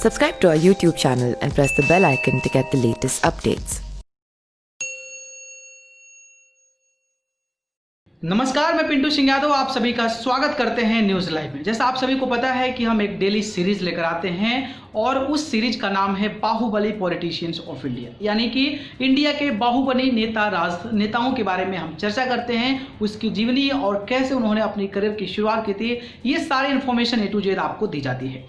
Subscribe to our YouTube channel and press the bell icon to get the latest updates. नमस्कार, मैं पिंटू सिंह यादव आप सभी का स्वागत करते हैं न्यूज़ लाइव में। जैसा आप सभी को पता है कि हम एक डेली सीरीज लेकर आते हैं और उस सीरीज का नाम है बाहुबली पॉलिटिशियंस ऑफ इंडिया, यानी कि इंडिया के बाहुबली नेताओं के बारे में हम चर्चा करते हैं, उसकी जीवनी और कैसे उन्होंने अपनी करियर की शुरुआत की थी। ये सारी इन्फॉर्मेशन A to Z आपको दी जाती है।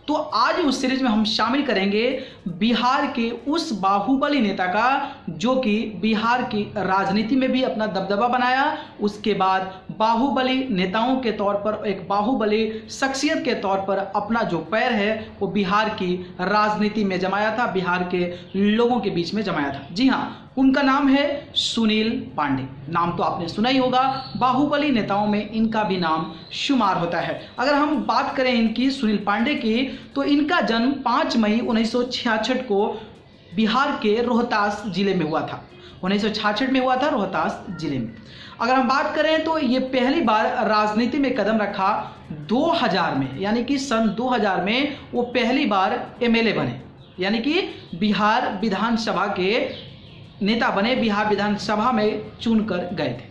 तो आज उस सीरीज में हम शामिल करेंगे बिहार के उस बाहुबली नेता का जो कि बिहार की राजनीति में भी अपना दबदबा बनाया, उसके बाद बाहुबली नेताओं के तौर पर, एक बाहुबली शख्सियत के तौर पर अपना जो पैर है वो बिहार की राजनीति में जमाया था, बिहार के लोगों के बीच में जमाया था। जी हाँ, उनका नाम है सुनील पांडे। नाम तो आपने सुना ही होगा, बाहुबली नेताओं में इनका भी नाम शुमार होता है। अगर हम बात करें इनकी, सुनील पांडे की, तो इनका जन्म 5 मई 1966 को बिहार के रोहतास जिले में हुआ था। 1966 में हुआ था रोहतास जिले में। अगर हम बात करें तो ये पहली बार राजनीति में कदम रखा 2000 में, यानी कि सन 2000 में वो पहली बार MLA बने, यानी कि बिहार विधानसभा के नेता बने, बिहार विधानसभा में चुनकर गए थे।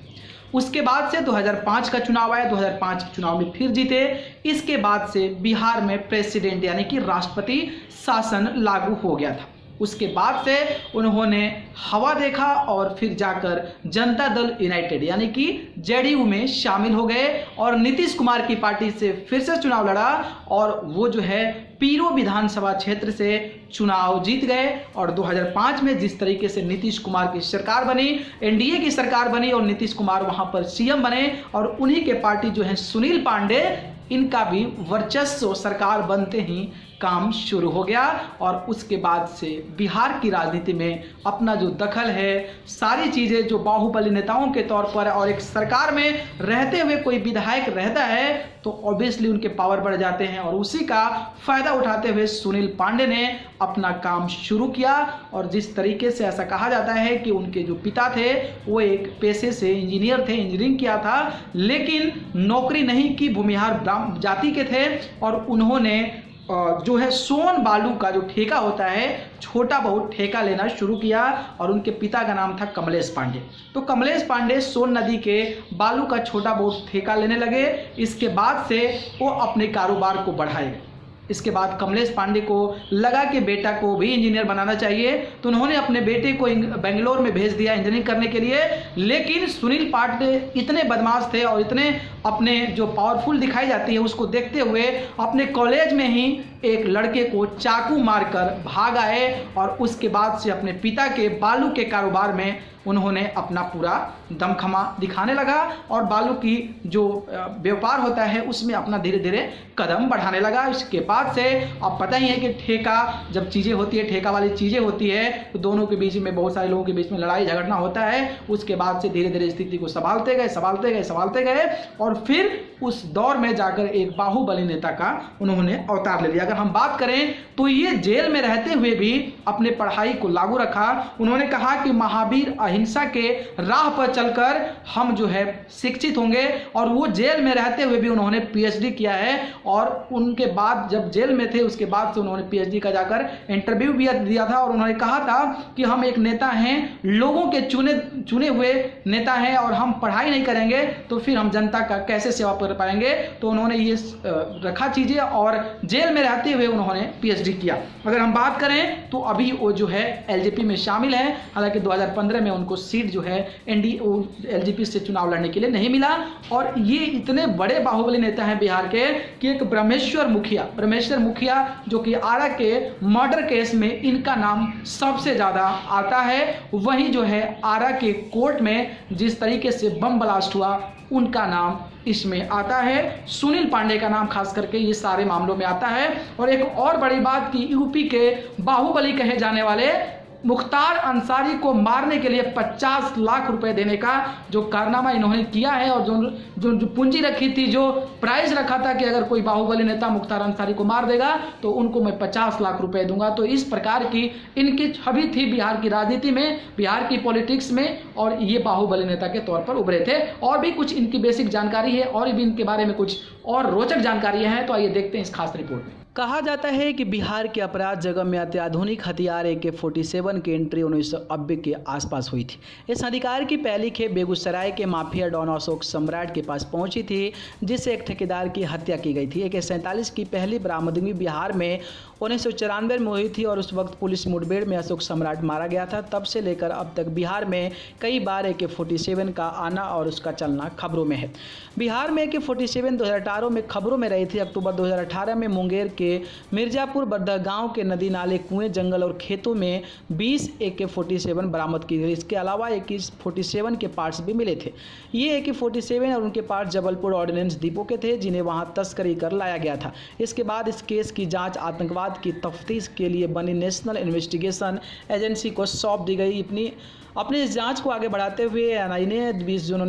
उसके बाद से 2005 का चुनाव आया, 2005 के चुनाव में फिर जीते। इसके बाद से बिहार में प्रेसिडेंट यानी कि राष्ट्रपति शासन लागू हो गया था। उसके बाद से उन्होंने हवा देखा और फिर जाकर जनता दल यूनाइटेड यानी कि JDU में शामिल हो गए और नीतीश कुमार की पार्टी से फिर से चुनाव लड़ा और वो जो है पीरो विधानसभा क्षेत्र से चुनाव जीत गए। और 2005 में जिस तरीके से नीतीश कुमार की सरकार बनी, NDA की सरकार बनी और नीतीश कुमार वहां पर CM बने और उन्हीं के पार्टी जो है सुनील पांडे, इनका भी वर्चस्व सरकार बनते ही काम शुरू हो गया। और उसके बाद से बिहार की राजनीति में अपना जो दखल है, सारी चीज़ें जो बाहुबली नेताओं के तौर पर, और एक सरकार में रहते हुए कोई विधायक रहता है तो ऑब्वियसली उनके पावर बढ़ जाते हैं और उसी का फ़ायदा उठाते हुए सुनील पांडे ने अपना काम शुरू किया। और जिस तरीके से ऐसा कहा जाता है कि उनके जो पिता थे वो एक पेशे से इंजीनियर थे, इंजीनियरिंग किया था, लेकिन नौकरी नहीं की, भूमिहार जाति के थे और उन्होंने जो है सोन बालू का जो ठेका होता है, छोटा बहुत ठेका लेना शुरू किया और उनके पिता का नाम था कमलेश पांडे। तो कमलेश पांडे सोन नदी के बालू का छोटा बहुत ठेका लेने लगे। इसके बाद से वो अपने कारोबार को बढ़ाए। इसके बाद कमलेश पांडे को लगा कि बेटा को भी इंजीनियर बनाना चाहिए, तो उन्होंने अपने बेटे को बेंगलोर में भेज दिया इंजीनियरिंग करने के लिए। लेकिन सुनील पांडे इतने बदमाश थे और इतने अपने जो पावरफुल दिखाई जाती है उसको देखते हुए अपने कॉलेज में ही एक लड़के को चाकू मारकर भाग आए और उसके बाद से अपने पिता के बालू के कारोबार में उन्होंने अपना पूरा दमखमा दिखाने लगा और बालू की जो व्यापार होता है उसमें अपना धीरे धीरे कदम बढ़ाने लगा। इसके बाद से अब पता ही है कि ठेका जब चीज़ें होती है, ठेका वाली चीज़ें होती है, तो दोनों के बीच में, बहुत सारे लोगों के बीच में लड़ाई झगड़ना होता है। उसके बाद से धीरे धीरे स्थिति को संभालते गए और फिर उस दौर में जाकर एक बाहुबली नेता का उन्होंने अवतार ले लिया। अगर हम बात करें तो ये जेल में रहते हुए भी अपने पढ़ाई को लागू रखा। उन्होंने कहा कि महावीर अहिंसा के राह पर चलकर हम जो है शिक्षित होंगे, और वो जेल में रहते हुए भी उन्होंने PhD किया है। और उनके बाद जब जेल में थे उसके बाद से उन्होंने PhD का जाकर इंटरव्यू भी दिया था और उन्होंने कहा था कि हम एक नेता हैं, लोगों के चुने हुए नेता हैं और हम पढ़ाई नहीं करेंगे तो फिर हम जनता का कैसे सेवा कर पाएंगे। तो उन्होंने ये रखा चीज़ें और जेल में रहते हुए उन्होंने PhD किया। अगर हम बात करें तो अभी वो जो है LJP में शामिल है, हालांकि 2015 में उनको सीट जो है LJP से चुनाव लड़ने के लिए नहीं मिला। और ये इतने बड़े बाहुबली नेता हैं बिहार के कि एक ब्रह्मेश्वर मुखिया जो कि आरा के मर्डर केस में इनका नाम सबसे ज़्यादा आता है। वहीं जो है आरा के कोर्ट में जिस तरीके से बम ब्लास्ट हुआ उनका नाम इसमें आता है। सुनील पांडे का नाम खास करके ये सारे मामलों में आता है। और एक और बड़ी बात कि यूपी के बाहुबली कहे जाने वाले मुख्तार अंसारी को मारने के लिए 50 लाख रुपए देने का जो कारनामा इन्होंने किया है और जो पूंजी रखी थी, जो प्राइस रखा था कि अगर कोई बाहुबली नेता मुख्तार अंसारी को मार देगा तो उनको मैं 50 लाख रुपए दूंगा। तो इस प्रकार की इनकी छवि थी बिहार की राजनीति में, बिहार की पॉलिटिक्स में, और ये बाहुबली नेता के तौर पर उभरे थे। और भी कुछ इनकी बेसिक जानकारी है और भी इनके बारे में कुछ और रोचक जानकारी है, तो आइए देखते हैं इस खास रिपोर्ट में। कहा जाता है कि बिहार के अपराध जगत में अत्याधुनिक हथियार AK-47 की एंट्री 1990 के आसपास हुई थी। इस हथियार की पहली खेप बेगूसराय के माफिया डॉन अशोक सम्राट के पास पहुंची थी, जिससे एक ठेकेदार की हत्या की गई थी। AK-47 की पहली बरामदगी बिहार में 1994 में हुई थी और उस वक्त पुलिस मुठभेड़ में अशोक सम्राट मारा गया था। तब से लेकर अब तक बिहार में कई बार AK-47 का आना और उसका चलना खबरों में है। बिहार में AK-47 2018 में खबरों में रही थी। अक्टूबर 2018 में मुंगेर के मिर्जापुर बद्दा गांव के नदी नाले, कुएं, जंगल और खेतों में 20 AK-47 बरामद की गई। इसके अलावा AK-47 के पार्ट्स भी मिले थे। ये AK-47 और उनके पार्ट्स जबलपुर ऑर्डिनेंस डिपो के थे, जिन्हें वहां तस्करी कर लाया गया था। इसके बाद इस केस की जांच आतंकवाद की तफ्तीश के लिए बनी नेशनल इन्वेस्टिगेशन एजेंसी को सौंप दी गई। अपनी इस जांच को आगे बढ़ाते हुए NIA ने 20 जून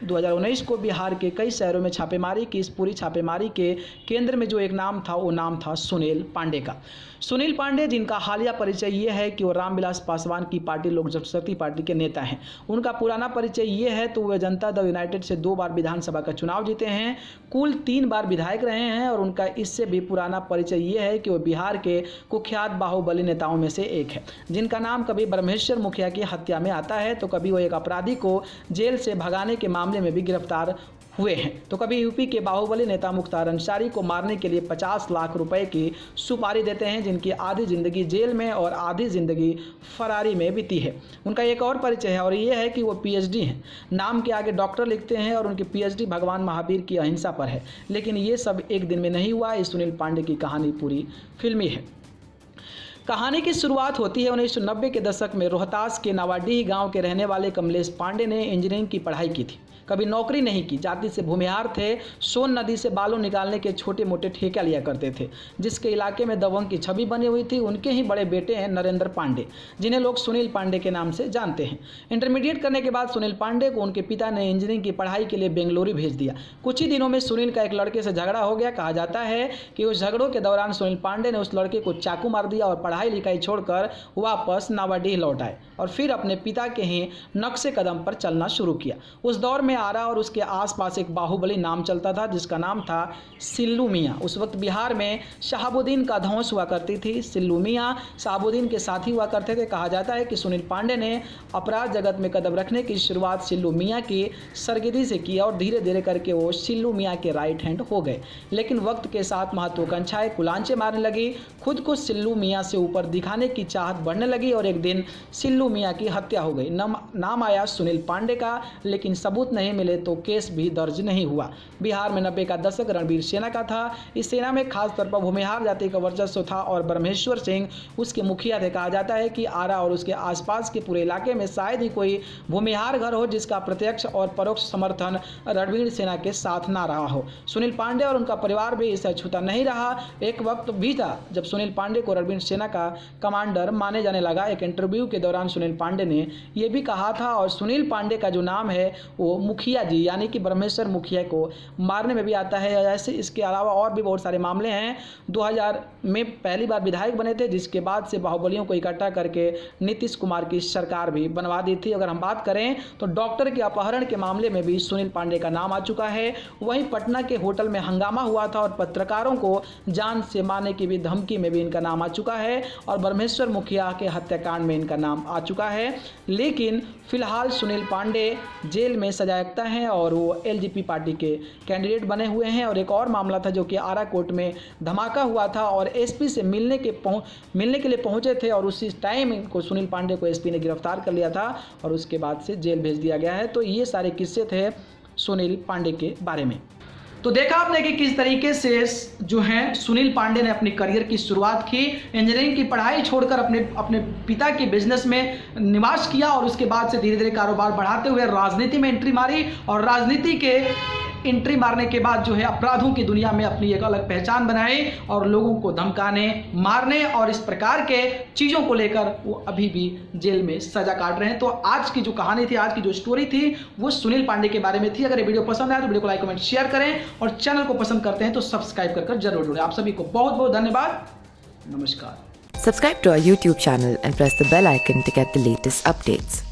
2019 को बिहार के कई शहरों में छापेमारी की। इस पूरी छापेमारी के केंद्र में जो एक नाम था, वो नाम था सुनील पांडे का। सुनील पांडे, जिनका हालिया परिचय ये है कि वो रामविलास पासवान की पार्टी लोक जनशक्ति पार्टी के नेता हैं। उनका पुराना परिचय ये है तो वे जनता दल यूनाइटेड से 2 बार विधानसभा का चुनाव जीते हैं, कुल 3 बार विधायक रहे हैं और उनका इससे भी पुराना परिचय ये है कि वो बिहार के कुख्यात बाहुबली नेताओं में से एक है, जिनका नाम कभी ब्रह्मेश्वर मुखिया की हत्या में आता है, तो कभी वो एक अपराधी को जेल से भगाने के मामले में भी गिरफ्तार हुए हैं, तो कभी यूपी के बाहुबली नेता मुख्तार अंसारी को मारने के लिए 50 लाख रुपए की सुपारी देते हैं, जिनकी आधी जिंदगी जेल में और आधी जिंदगी फरारी में बीती है। उनका एक और परिचय है और ये है कि वो PhD हैं। नाम के आगे डॉक्टर लिखते हैं और उनकी PhD भगवान महावीर की अहिंसा पर है। लेकिन ये सब एक दिन में नहीं हुआ। इस सुनील पांडे की कहानी पूरी फिल्मी है। कहानी की शुरुआत होती है 1990 के दशक में। रोहतास के नवाडीह गांव के रहने वाले कमलेश पांडे ने इंजीनियरिंग की पढ़ाई की थी, कभी नौकरी नहीं की। जाति से भूमिहार थे। सोन नदी से बालू निकालने के छोटे मोटे ठेका लिया करते थे। जिसके इलाके में दबंग की छवि बनी हुई थी, उनके ही बड़े बेटे हैं नरेंद्र पांडे, जिन्हें लोग सुनील पांडे के नाम से जानते हैं। इंटरमीडिएट करने के बाद सुनील पांडे को उनके पिता ने इंजीनियरिंग की पढ़ाई के लिए बेंगलुरु भेज दिया। कुछ ही दिनों में सुनील का एक लड़के से झगड़ा हो गया। कहा जाता है कि उस झगड़ों के दौरान सुनील पांडे ने उस लड़के को चाकू मार दिया और पढ़ाई लिखाई छोड़कर वापस नवाडीह लौट आए और फिर अपने पिता के ही नक्शे कदम पर चलना शुरू किया। उस दौर में आरा और उसके आसपास एक बाहुबली नाम चलता था, जिसका नाम था सिल्लू मियाँ। उस वक्त बिहार में शहाबुद्दीन का धौंस हुआ करती थी। सिल्लू मियाँ शहाबुद्दीन के साथी हुआ करते थे। कहा जाता है कि सुनील पांडे ने अपराध जगत में कदम रखने की शुरुआत सिल्लू मियाँ की सरगदी से की और धीरे धीरे करके वो सिल्लू मियाँ के राइट हैंड हो गए। लेकिन वक्त के साथ महत्वाकांक्षाएं कुलांचे मारने लगी। खुद को सिल्लू मियाँ से ऊपर दिखाने की चाहत बढ़ने लगी और एक दिन सिल्लू मियाँ की हत्या हो गई। नाम आया सुनील पांडे का, लेकिन सबूत नहीं मिले तो केस भी दर्ज नहीं हुआ। बिहार में 90 का दशक रणवीर सेना का था। इस सेना में खास तौर पर भूमिहार जाति का वर्चस्व था और ब्रह्मेश्वर सिंह उसके मुखिया थे। कहा जाता है कि आरा और उसके आसपास के पूरे इलाके में शायद ही कोई भूमिहार घर हो जिसका प्रत्यक्ष और परोक्ष समर्थन रणवीर सेना के साथ ना रहा हो। सुनील पांडे और उनका परिवार भी इसे छूता नहीं रहा। एक वक्त भी था जब सुनील पांडे को रणवीर सेना का कमांडर माने जाने लगा। एक इंटरव्यू के दौरान सुनील पांडे ने यह भी कहा था, और सुनील पांडे का जो नाम है वो मुखिया जी यानी कि ब्रह्मेश्वर मुखिया को मारने में भी आता है। ऐसे इसके अलावा और भी बहुत सारे मामले हैं। 2000 में पहली बार विधायक बने थे, जिसके बाद से बाहुबलियों को इकट्ठा करके नीतीश कुमार की सरकार भी बनवा दी थी। अगर हम बात करें तो डॉक्टर के अपहरण के मामले में भी सुनील पांडे का नाम आ चुका है। वहीं पटना के होटल में हंगामा हुआ था और पत्रकारों को जान से मारने की भी धमकी में भी इनका नाम आ चुका है और ब्रह्मेश्वर मुखिया के हत्याकांड में इनका नाम आ चुका है। लेकिन फिलहाल सुनील पांडे जेल में सजायाफ्ता हैं और वो LJP पार्टी के कैंडिडेट बने हुए हैं। और एक और मामला था जो कि आरा कोर्ट में धमाका हुआ था और SP से मिलने के लिए पहुंचे थे और उसी टाइम इनको सुनील पांडे को SP ने गिरफ्तार कर लिया था और उसके बाद से जेल भेज दिया गया है। तो ये सारे किस्से थे सुनील पांडे के बारे में। तो देखा आपने कि किस तरीके से जो है सुनील पांडे ने अपनी करियर की शुरुआत की। इंजीनियरिंग की पढ़ाई छोड़कर अपने पिता के बिजनेस में निवास किया और उसके बाद से धीरे धीरे कारोबार बढ़ाते हुए राजनीति में एंट्री मारी और राजनीति के एंट्री मारने के बाद जो है अपराधों की दुनिया में अपनी एक अलग पहचान बनाई और लोगों को धमकाने, मारने और इस प्रकार के चीज़ों को लेकर वो अभी भी जेल में सजा काट रहे हैं। तो आज की जो कहानी थी, आज की जो स्टोरी थी, वो सुनील पांडे के बारे में थी। अगर ये वीडियो पसंद आया तो वीडियो को लाइक, कमेंट, शेयर करें और चैनल को पसंद करते हैं तो सब्सक्राइब कर जरूर जुड़ें। आप सभी को बहुत बहुत धन्यवाद। नमस्कार। Subscribe to our YouTube channel and press the bell icon to get the latest updates.